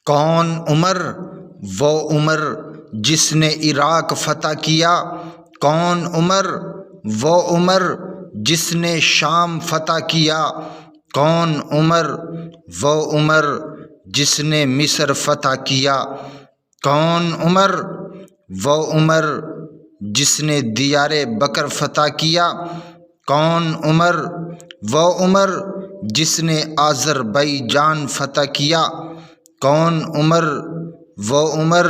کون عمر؟ وہ عمر جس نے عراق فتح کیا۔ کون عمر؟ وہ عمر جس نے شام فتح کیا۔ کون عمر؟ وہ عمر جس نے مصر فتح کیا۔ کون عمر؟ وہ عمر جس نے دیار بکر فتح کیا۔ کون عمر؟ وہ عمر جس نے آذربائیجان فتح کیا۔ کون عمر؟ وہ عمر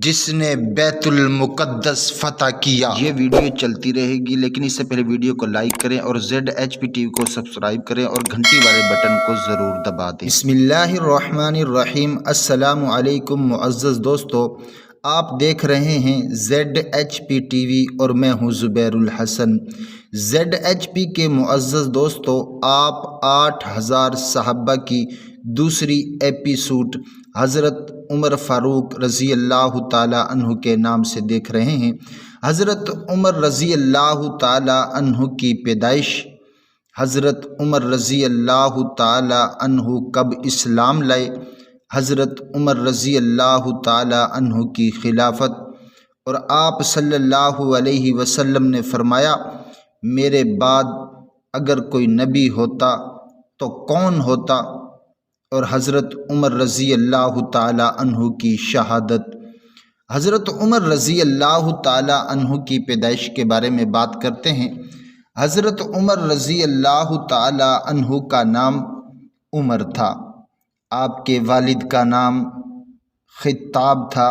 جس نے بیت المقدس فتح کیا۔ یہ ویڈیو چلتی رہے گی، لیکن اس سے پہلے ویڈیو کو لائک کریں اور ZHP TV کو سبسکرائب کریں اور گھنٹی والے بٹن کو ضرور دبا دیں۔ بسم اللہ الرحمن الرحیم۔ السلام علیکم معزز دوستو، آپ دیکھ رہے ہیں ZHP TV اور میں ہوں زبیر الحسن۔ ZHP کے معزز دوستو، آپ 8000 صحابہ کی دوسری ایپیسوڈ حضرت عمر فاروق رضی اللہ تعالی عنہ کے نام سے دیکھ رہے ہیں۔ حضرت عمر رضی اللہ تعالی عنہ کی پیدائش، حضرت عمر رضی اللہ تعالی عنہ کب اسلام لائے، حضرت عمر رضی اللہ تعالی عنہ کی خلافت، اور آپ صلی اللہ علیہ وسلم نے فرمایا میرے بعد اگر کوئی نبی ہوتا تو کون ہوتا، اور حضرت عمر رضی اللہ تعالی عنہ کی شہادت۔ حضرت عمر رضی اللہ تعالی عنہ کی پیدائش کے بارے میں بات کرتے ہیں۔ حضرت عمر رضی اللہ تعالی عنہ کا نام عمر تھا۔ آپ کے والد کا نام خطاب تھا۔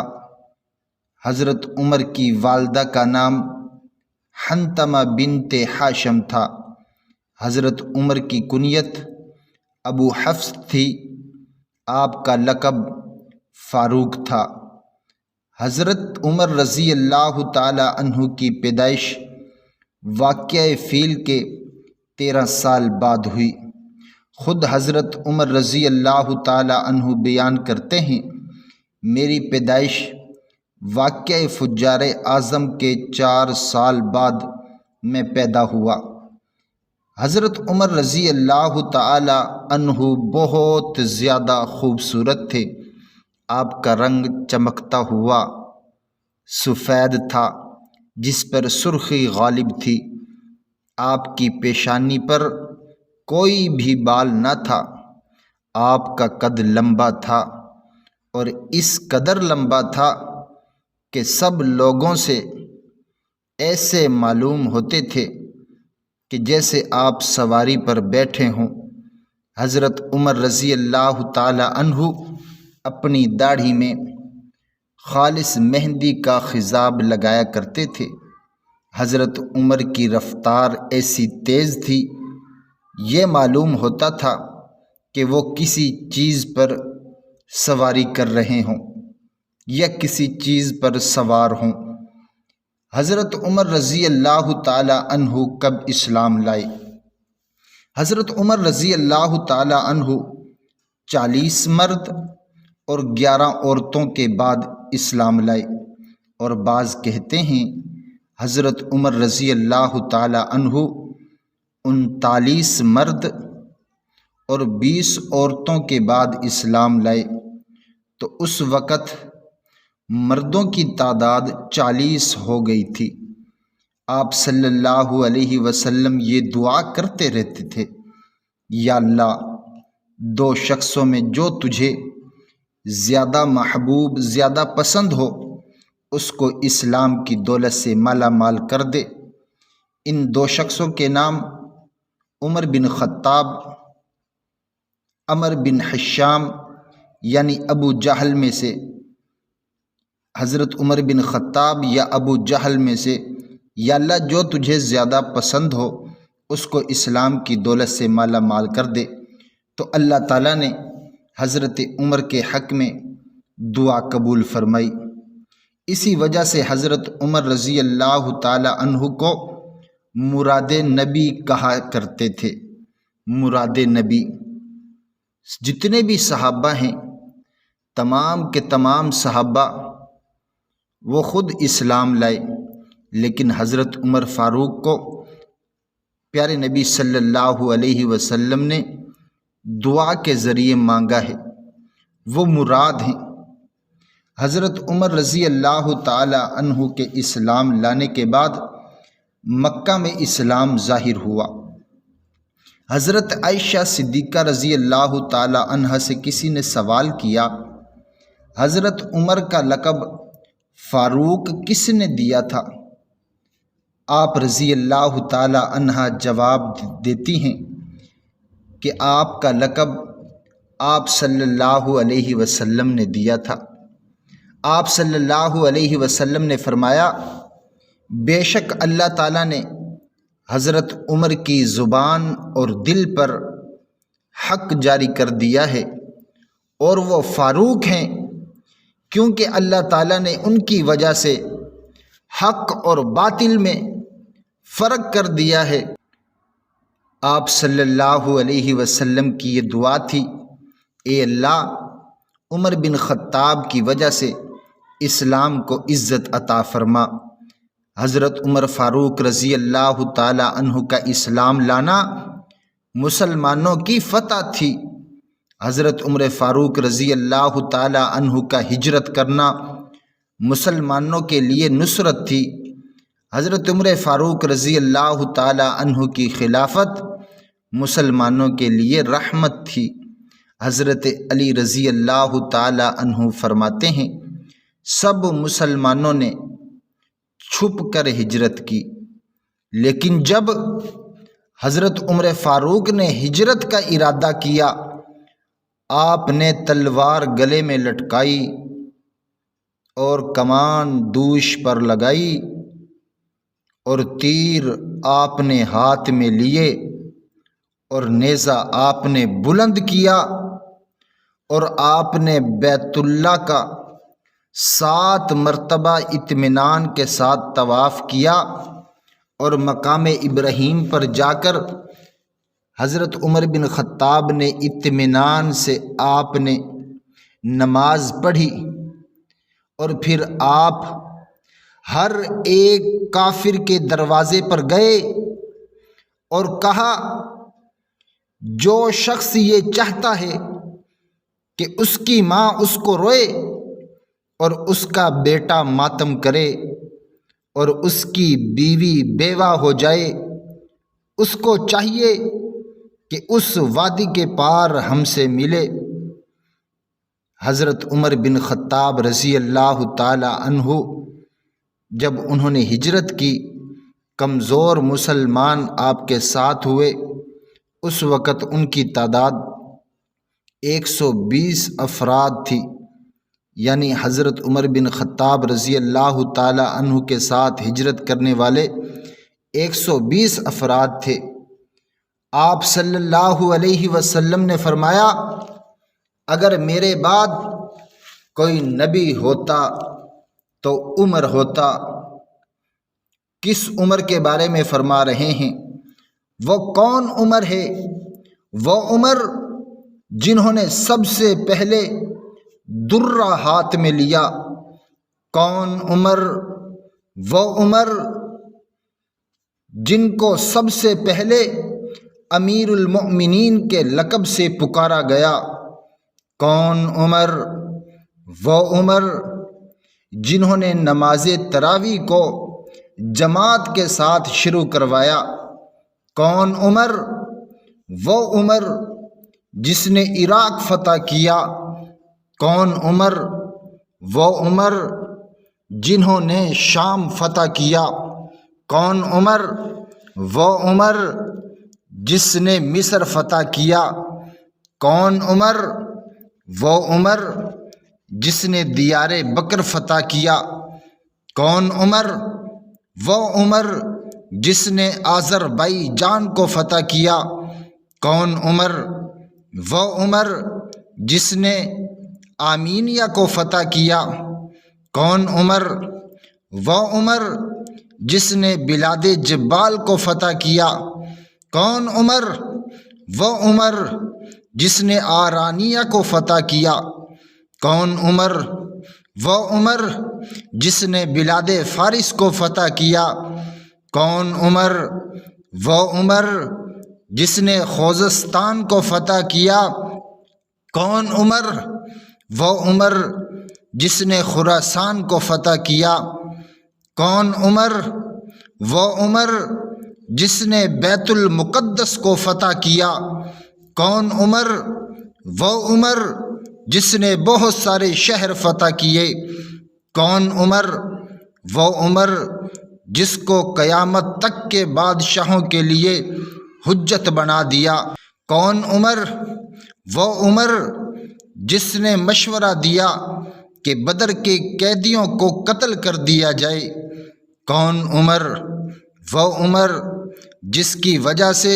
حضرت عمر کی والدہ کا نام حنتمہ بنت ہاشم تھا۔ حضرت عمر کی کنیت ابو حفص تھی۔ آپ کا لقب فاروق تھا۔ حضرت عمر رضی اللہ تعالی عنہ کی پیدائش واقعہ فیل کے 13 سال بعد ہوئی۔ خود حضرت عمر رضی اللہ تعالی عنہ بیان کرتے ہیں میری پیدائش واقعہ فجار اعظم کے 4 سال بعد میں پیدا ہوا۔ حضرت عمر رضی اللہ تعالی عنہ بہت زیادہ خوبصورت تھے۔ آپ کا رنگ چمکتا ہوا سفید تھا جس پر سرخی غالب تھی۔ آپ کی پیشانی پر کوئی بھی بال نہ تھا۔ آپ کا قد لمبا تھا اور اس قدر لمبا تھا کہ سب لوگوں سے ایسے معلوم ہوتے تھے کہ جیسے آپ سواری پر بیٹھے ہوں۔ حضرت عمر رضی اللہ تعالی عنہ اپنی داڑھی میں خالص مہندی کا خضاب لگایا کرتے تھے۔ حضرت عمر کی رفتار ایسی تیز تھی، یہ معلوم ہوتا تھا کہ وہ کسی چیز پر سواری کر رہے ہوں یا کسی چیز پر سوار ہوں۔ حضرت عمر رضی اللہ تعالی عنہ کب اسلام لائے؟ حضرت عمر رضی اللہ تعالی عنہ 40 مرد اور 11 عورتوں کے بعد اسلام لائے، اور بعض کہتے ہیں حضرت عمر رضی اللہ تعالی عنہ 39 مرد اور 20 عورتوں کے بعد اسلام لائے، تو اس وقت مردوں کی تعداد 40 ہو گئی تھی۔ آپ صلی اللہ علیہ وسلم یہ دعا کرتے رہتے تھے، یا اللہ 2 شخصوں میں جو تجھے زیادہ محبوب، زیادہ پسند ہو، اس کو اسلام کی دولت سے مالا مال کر دے۔ ان 2 شخصوں کے نام عمر بن خطاب، عمر بن حشام یعنی ابو جہل میں سے، حضرت عمر بن خطاب یا ابو جہل میں سے، یا اللہ جو تجھے زیادہ پسند ہو اس کو اسلام کی دولت سے مالا مال کر دے۔ تو اللہ تعالیٰ نے حضرت عمر کے حق میں دعا قبول فرمائی۔ اسی وجہ سے حضرت عمر رضی اللہ تعالی عنہ کو مراد نبی کہا کرتے تھے۔ مراد نبی، جتنے بھی صحابہ ہیں، تمام کے تمام صحابہ وہ خود اسلام لائے، لیکن حضرت عمر فاروق کو پیارے نبی صلی اللہ علیہ وسلم نے دعا کے ذریعے مانگا ہے۔ وہ مراد ہیں۔ حضرت عمر رضی اللہ تعالی عنہ کے اسلام لانے کے بعد مکہ میں اسلام ظاہر ہوا۔ حضرت عائشہ صدیقہ رضی اللہ تعالی عنہ سے کسی نے سوال کیا، حضرت عمر کا لقب فاروق کس نے دیا تھا؟ آپ رضی اللہ تعالی عنہ جواب دیتی ہیں کہ آپ کا لقب آپ صلی اللہ علیہ وسلم نے دیا تھا۔ آپ صلی اللہ علیہ وسلم نے فرمایا، بے شک اللہ تعالیٰ نے حضرت عمر کی زبان اور دل پر حق جاری کر دیا ہے، اور وہ فاروق ہیں کیونکہ اللہ تعالیٰ نے ان کی وجہ سے حق اور باطل میں فرق کر دیا ہے۔ آپ صلی اللہ علیہ وسلم کی یہ دعا تھی، اے اللہ عمر بن خطاب کی وجہ سے اسلام کو عزت عطا فرما۔ حضرت عمر فاروق رضی اللہ تعالی عنہ کا اسلام لانا مسلمانوں کی فتح تھی۔ حضرت عمر فاروق رضی اللہ تعالی عنہ کا ہجرت کرنا مسلمانوں کے لیے نصرت تھی۔ حضرت عمر فاروق رضی اللہ تعالی عنہ کی خلافت مسلمانوں کے لیے رحمت تھی۔ حضرت علی رضی اللہ تعالی عنہ فرماتے ہیں، سب مسلمانوں نے چھپ کر ہجرت کی، لیکن جب حضرت عمر فاروق نے ہجرت کا ارادہ کیا، آپ نے تلوار گلے میں لٹکائی اور کمان دوش پر لگائی اور تیر آپ نے ہاتھ میں لیے اور نیزہ آپ نے بلند کیا، اور آپ نے بیت اللہ کا 7 مرتبہ اطمینان کے ساتھ طواف کیا، اور مقام ابراہیم پر جا کر حضرت عمر بن خطاب نے اطمینان سے آپ نے نماز پڑھی، اور پھر آپ ہر ایک کافر کے دروازے پر گئے اور کہا، جو شخص یہ چاہتا ہے کہ اس کی ماں اس کو روئے اور اس کا بیٹا ماتم کرے اور اس کی بیوی بیوہ ہو جائے، اس کو چاہیے کہ اس وادی کے پار ہم سے ملے۔ حضرت عمر بن خطاب رضی اللہ تعالی عنہ جب انہوں نے ہجرت کی، کمزور مسلمان آپ کے ساتھ ہوئے۔ اس وقت ان کی تعداد 120 افراد تھی، یعنی حضرت عمر بن خطاب رضی اللہ تعالی عنہ کے ساتھ ہجرت کرنے والے 120 افراد تھے۔ آپ صلی اللہ علیہ وسلم نے فرمایا، اگر میرے بعد کوئی نبی ہوتا تو عمر ہوتا۔ کس عمر کے بارے میں فرما رہے ہیں؟ وہ کون عمر ہے؟ وہ عمر جنہوں نے سب سے پہلے درہ ہاتھ میں لیا۔ کون عمر؟ وہ عمر جن کو سب سے پہلے امیر المؤمنین کے لقب سے پکارا گیا۔ کون عمر؟ وہ عمر جنہوں نے نماز تراویح کو جماعت کے ساتھ شروع کروایا۔ کون عمر؟ وہ عمر جس نے عراق فتح کیا۔ کون عمر؟ وہ عمر جنہوں نے شام فتح کیا۔ کون عمر؟ وہ عمر جس نے مصر فتح کیا۔ کون عمر؟ وہ عمر جس نے دیار بکر فتح کیا۔ کون عمر؟ وہ عمر جس نے آذربائیجان کو فتح کیا۔ کون عمر؟ وہ عمر جس نے آرمینیا کو فتح کیا۔ کون عمر؟ وہ عمر جس نے بلاد جبال کو فتح کیا۔ کون عمر؟ وہ عمر جس نے آرانیہ کو فتح کیا۔ کون عمر؟ وہ عمر جس نے بلاد فارس کو فتح کیا۔ کون عمر؟ وہ عمر جس نے خوزستان کو فتح کیا۔ کون عمر؟ وہ عمر جس نے خراسان کو فتح کیا؟ کون عمر؟ وہ عمر جس نے بیت المقدس کو فتح کیا؟ کون عمر؟ وہ عمر جس نے بہت سارے شہر فتح کیے؟ کون عمر؟ وہ عمر جس کو قیامت تک کے بادشاہوں کے لیے حجت بنا دیا؟ کون عمر؟ وہ عمر جس نے مشورہ دیا کہ بدر کے قیدیوں کو قتل کر دیا جائے؟ کون عمر؟ وہ عمر جس کی وجہ سے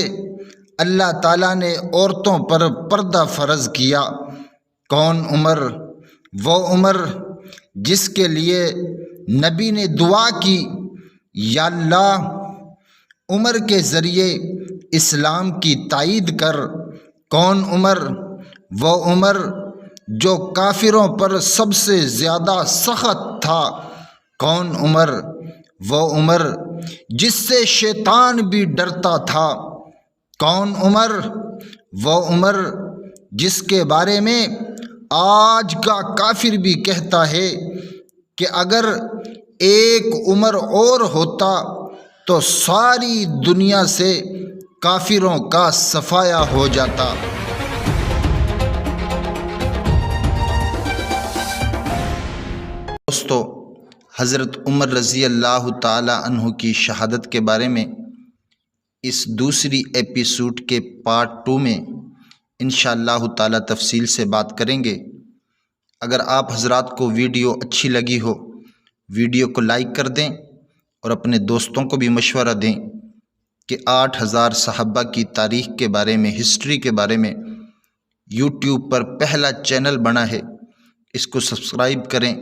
اللہ تعالیٰ نے عورتوں پر پردہ فرض کیا؟ کون عمر؟ وہ عمر جس کے لیے نبی نے دعا کی، یا اللہ عمر کے ذریعے اسلام کی تائید کر؟ کون عمر؟ وہ عمر جو کافروں پر سب سے زیادہ سخت تھا؟ کون عمر؟ وہ عمر جس سے شیطان بھی ڈرتا تھا؟ کون عمر؟ وہ عمر جس کے بارے میں آج کا کافر بھی کہتا ہے کہ اگر ایک عمر اور ہوتا تو ساری دنیا سے کافروں کا صفایا ہو جاتا۔ دوستو، حضرت عمر رضی اللہ تعالی عنہ کی شہادت کے بارے میں اس دوسری ایپیسوڈ کے پارٹ 2 میں انشاءاللہ تعالی تفصیل سے بات کریں گے۔ اگر آپ حضرات کو ویڈیو اچھی لگی ہو، ویڈیو کو لائک کر دیں اور اپنے دوستوں کو بھی مشورہ دیں کہ 8000 صحابہ کی تاریخ کے بارے میں، ہسٹری کے بارے میں یوٹیوب پر پہلا چینل بنا ہے، اس کو سبسکرائب کریں۔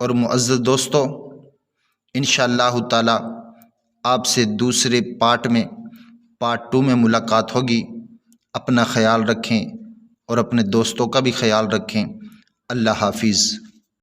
اور معزز دوستو، انشاءاللہ تعالی آپ سے دوسرے پارٹ 2 میں ملاقات ہوگی۔ اپنا خیال رکھیں اور اپنے دوستوں کا بھی خیال رکھیں۔ اللہ حافظ۔